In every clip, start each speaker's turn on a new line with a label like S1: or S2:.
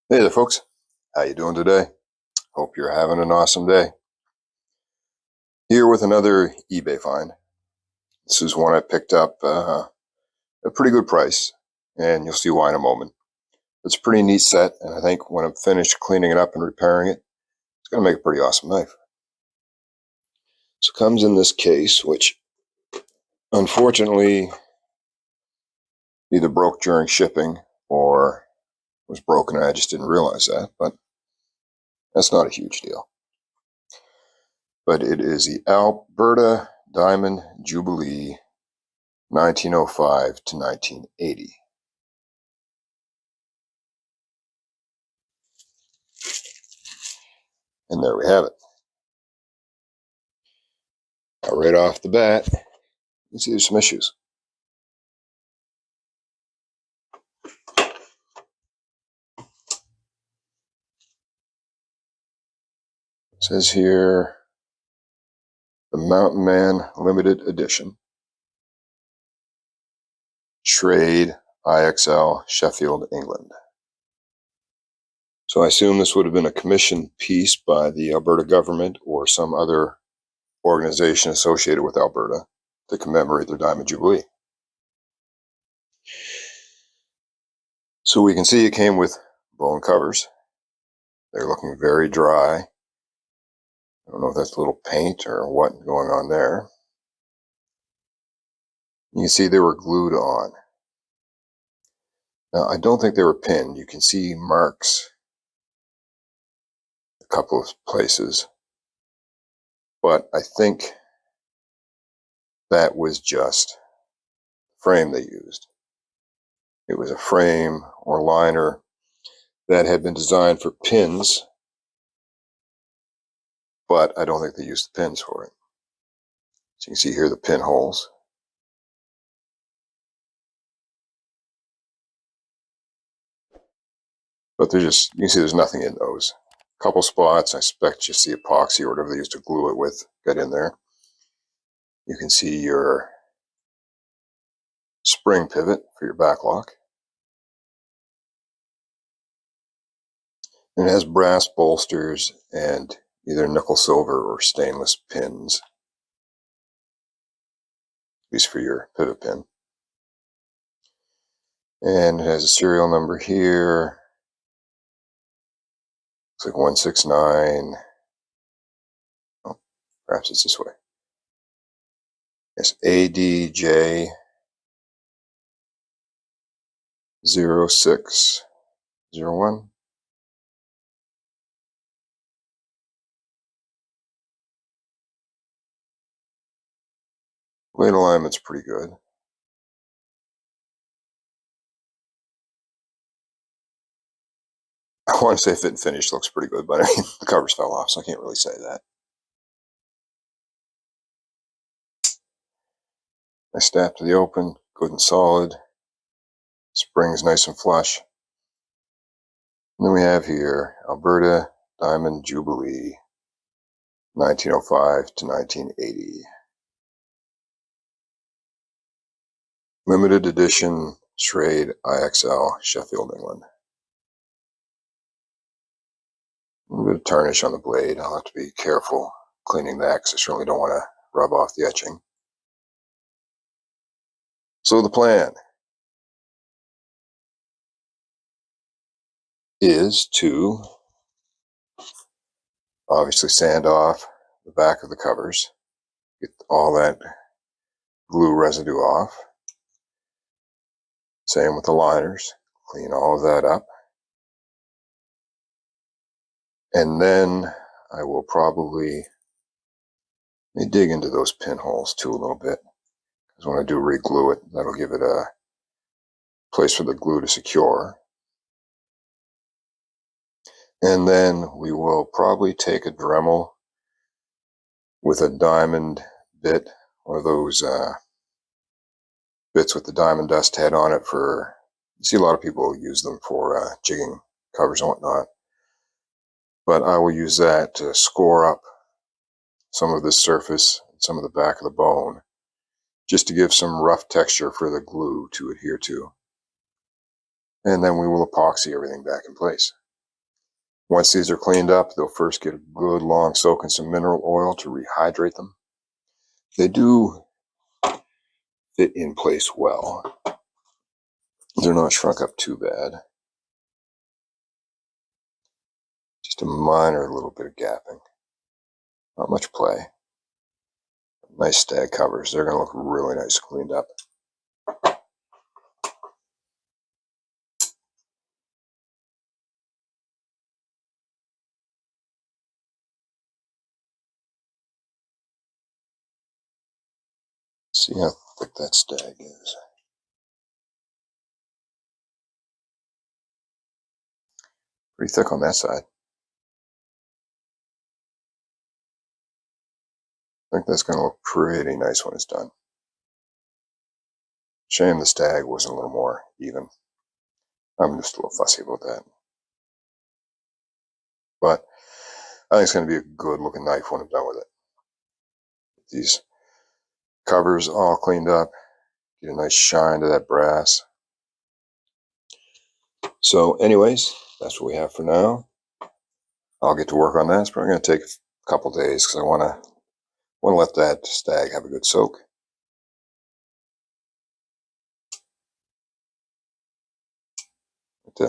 S1: Hey there, folks. How you doing today? Hope you're having an awesome day. Here with another eBay find. This is one I picked up at a pretty good price, and you'll see why in a moment. It's a pretty neat set, and I think when I'm finished cleaning it up and repairing it, it's going to make a pretty awesome knife. So it comes in this case, which unfortunately either broke during shipping or was broken and I just didn't realize that, but that's not a huge deal. But it is the Alberta Diamond Jubilee 1905 to 1980. And there we have it. Now, right off the bat, you see there's some issues. It says here, the Mountain Man Limited Edition. Schrade I-XL, Sheffield, England. So I assume this would have been a commissioned piece by the Alberta government or some other organization associated with Alberta to commemorate their Diamond Jubilee. So we can see it came with bone covers. They're looking very dry. I don't know if that's a little paint or what going on there. You can see they were glued on. Now, I don't think they were pinned. You can see marks a couple of places, but I think that was just the frame they used. It was a frame or liner that had been designed for pins, but I don't think they used the pins for it. So you can see here the pinholes. But you can see there's nothing in those. A couple spots, I expect just the epoxy or whatever they used to glue it with got in there. You can see your spring pivot for your back lock. And it has brass bolsters and either nickel silver or stainless pins, at least for your pivot pin. And it has a serial number here. Looks like 169. Oh, perhaps it's this way. It's ADJ 0601. Blade alignment's pretty good. I want to say fit and finish looks pretty good, but I mean, the covers fell off, so I can't really say that. Nice snap to the open, good and solid. Springs nice and flush. And then we have here Alberta Diamond Jubilee 1905 to 1980. Limited edition Schrade I-XL, Sheffield, England. A little bit of tarnish on the blade. I'll have to be careful cleaning that because I certainly don't want to rub off the etching. So the plan is to obviously sand off the back of the covers, get all that glue residue off. Same with the liners, clean all of that up. And then I will probably dig into those pinholes too a little bit, because when I do re-glue it, that'll give it a place for the glue to secure. And then we will probably take a Dremel with a diamond bit, one of those bits with the diamond dust head on it for, you see a lot of people use them for jigging covers and whatnot. But I will use that to score up some of the surface, some of the back of the bone, just to give some rough texture for the glue to adhere to. And then we will epoxy everything back in place. Once these are cleaned up, they'll first get a good long soak in some mineral oil to rehydrate them. They do fit in place well. They're not shrunk up too bad. Just a minor little bit of gapping. Not much play. Nice stag covers. They're going to look really nice cleaned up. See how thick that stag is. Pretty thick on that side. I think that's going to look pretty nice when it's done. Shame the stag wasn't a little more even. I'm just a little fussy about that. But I think it's going to be a good looking knife when I'm done with it. These covers all cleaned up. Get a nice shine to that brass. So anyways, that's what we have for now. I'll get to work on that. It's probably going to take a couple days because I want to let that stag have a good soak. A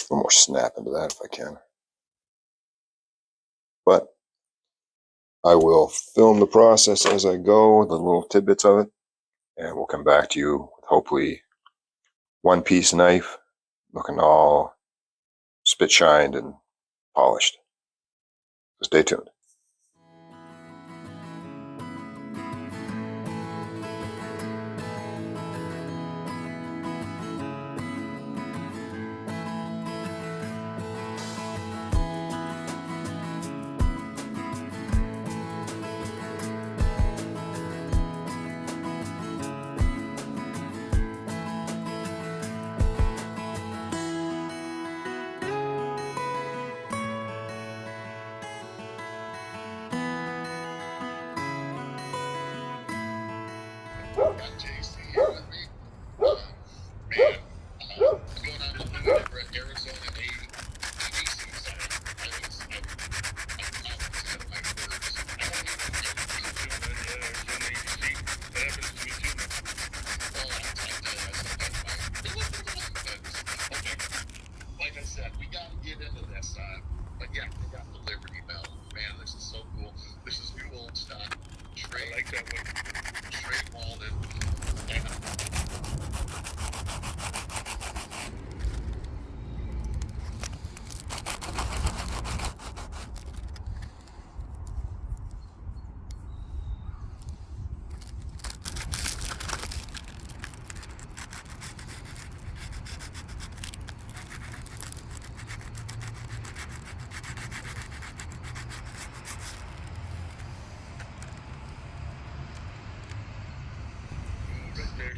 S1: little more snap into that if I can. But I will film the process as I go, the little tidbits of it, and we'll come back to you with hopefully one piece knife looking all spit shined and polished. So stay tuned.
S2: Got JC here with me. Man, going on to the Arizona ABC side. I'm out of my words. I don't even that happens to me too. Well, like I said, we got to get into this. But yeah, we got the Liberty Bell. Man, this is so cool. This is new old stock. Schrade. I like that one. Schrade Walden.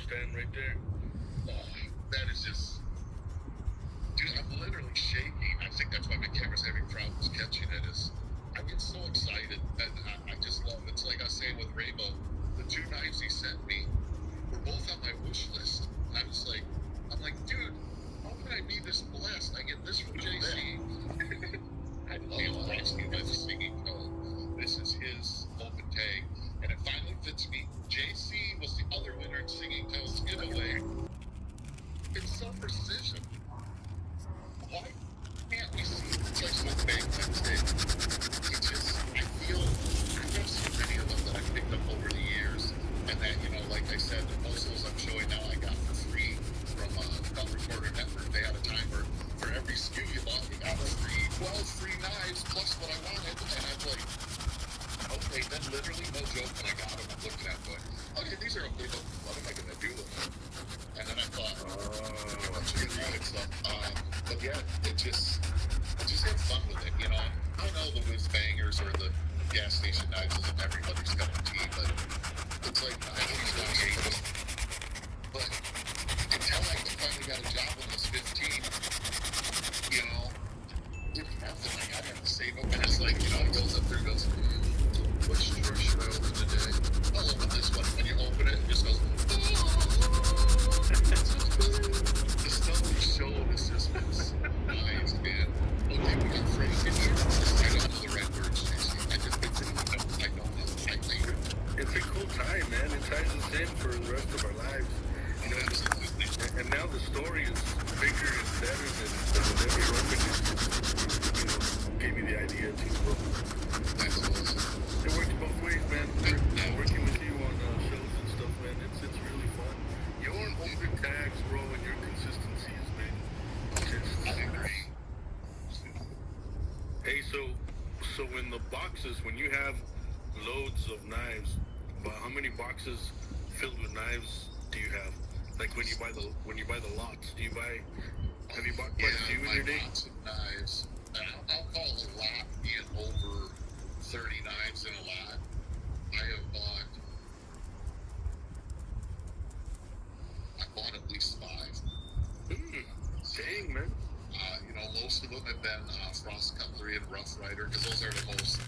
S2: Stand right there. That is just, dude, I'm literally shaking. I think that's why my camera's having problems catching it. I get so excited, and I just love it. It's like I was saying with Rainbow, the two knives he sent me were both on my wish list. And I'm like, dude, how can I be this blessed? I get this from JC. I love Roxy with the singing code. This is his open tag, and it finally fits me. JC was the other winner in Singing Toes giveaway. It's so precision. Why can't we see it's like so big Wednesday? It's just, I feel, I have so many of them that I've picked up over the years, and that, like I said, most of those I'm showing now I got for free from Gun Recorder Network. They had a time where for every SKU you bought, you got free 12 free knives plus what I wanted, and I was like, okay, then literally, no joke, when I got them, I'm looking at them going, okay, these are okay, but what am I going to do with them? And then I thought, I'm sure good stuff. But yeah, I just had fun with it, I know the whiz bangers or the gas station knives isn't everybody's cup of tea, but it's like, I know these guys hate them. But until I finally got a job when I was 15, did nothing. Like, I had to save up, and it's like, it goes up there, it goes, which drawer should I open today? I'll open this one. When you open it, it just goes, the stuff we showed is just nice, man.
S3: ties us in for the rest of our lives. You know,
S2: Absolutely.
S3: and now the story is bigger and better than whatever Roman gave me the idea to. Bro.
S2: That's awesome.
S3: It works both ways, man. Working with you on shows and stuff, man. It's really fun. Your older tags, bro, and your consistency has been just.
S2: I agree.
S3: Hey, so in the boxes, when you have loads of knives, how many boxes filled with knives do you have? Like when you buy the lots, have you bought quite a few in your day?
S2: Lots of knives. I'll call a lot being over 30 knives in a lot. I bought at least 5.
S3: Dang, man.
S2: Most of them have been Frost Cutlery and Rough Rider, because those are the most.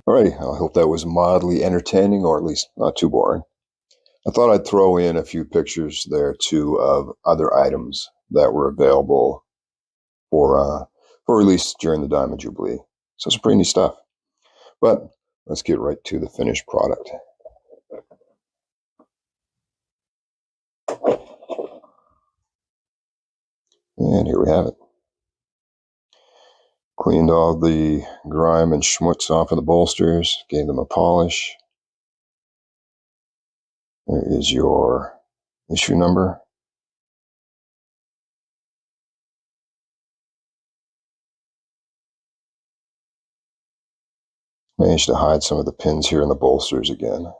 S1: Alrighty, I hope that was mildly entertaining, or at least not too boring. I thought I'd throw in a few pictures there too of other items that were available for for release during the Diamond Jubilee. So it's pretty neat stuff. But let's get right to the finished product. And here we have it. Cleaned all the grime and schmutz off of the bolsters, gave them a polish. There is your issue number. Managed to hide some of the pins here in the bolsters again.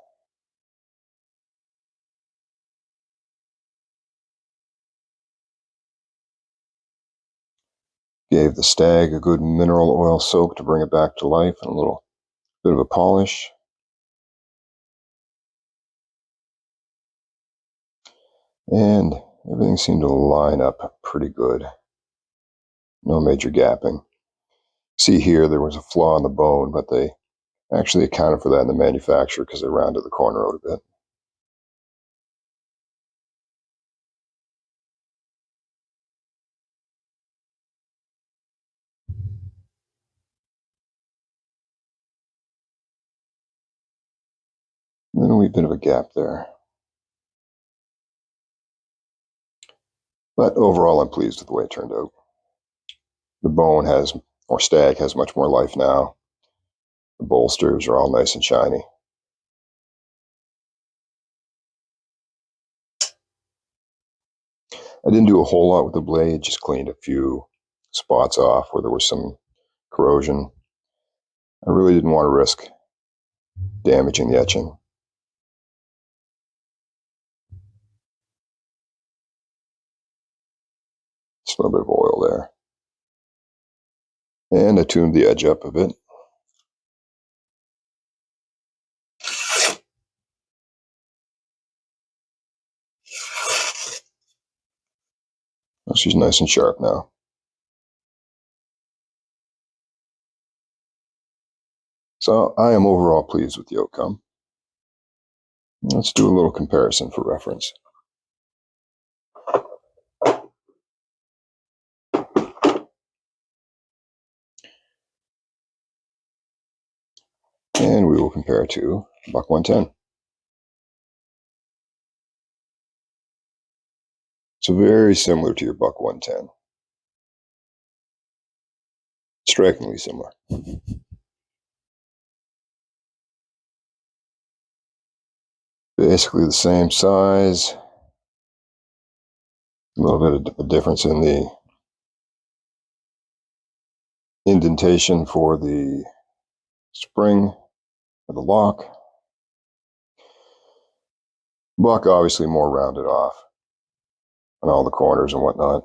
S1: Gave the stag a good mineral oil soak to bring it back to life and a little bit of a polish. And everything seemed to line up pretty good. No major gapping. See here, there was a flaw in the bone, but they actually accounted for that in the manufacturer because they rounded the corner out a bit. And then a wee bit of a gap there. But overall, I'm pleased with the way it turned out. The bone has, or stag has much more life now. The bolsters are all nice and shiny. I didn't do a whole lot with the blade, just cleaned a few spots off where there was some corrosion. I really didn't want to risk damaging the etching. Just a little bit of oil there. And I tuned the edge up a bit. Well, she's nice and sharp now. So I am overall pleased with the outcome. Let's do a little comparison for reference. And we will compare to buck 110. So very similar to your buck 110. Strikingly similar. Basically the same size. A little bit of a difference in the indentation for the spring or the lock. Buck obviously more rounded off on all the corners and whatnot.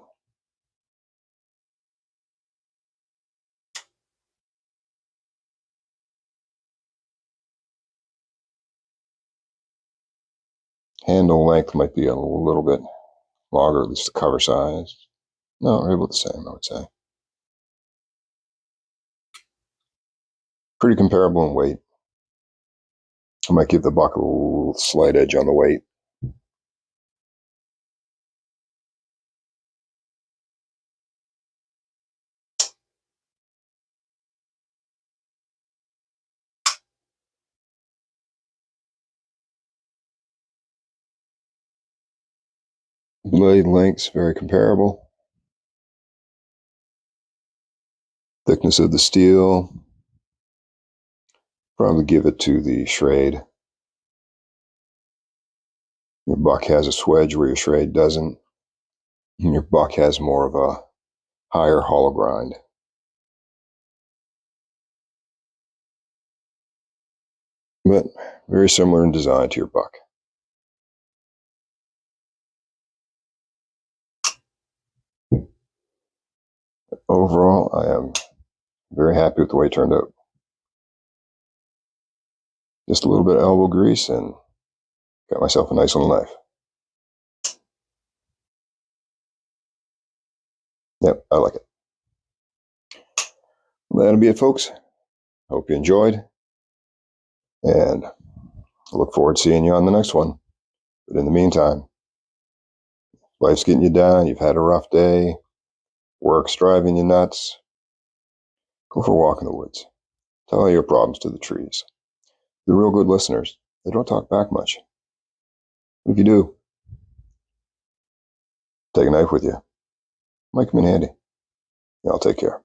S1: Handle length might be a little bit longer, at least the cover size. No, right about the same, I would say. Pretty comparable in weight. I might give the buck a little slight edge on the weight. Blade lengths very comparable. Thickness of the steel, probably give it to the Schrade. Your buck has a swedge where your Schrade doesn't. And your buck has more of a higher hollow grind. But very similar in design to your buck. Overall, I am very happy with the way it turned out. Just a little bit of elbow grease and got myself a nice little knife. Yep, I like it. Well, that'll be it, folks. Hope you enjoyed. And I look forward to seeing you on the next one. But in the meantime, life's getting you down, you've had a rough day, work's driving you nuts, Go for a walk in the woods. Tell all your problems to the trees. The real good listeners, they don't talk back much. If you do, take a knife with you. Might come in handy. Yeah, I'll take care.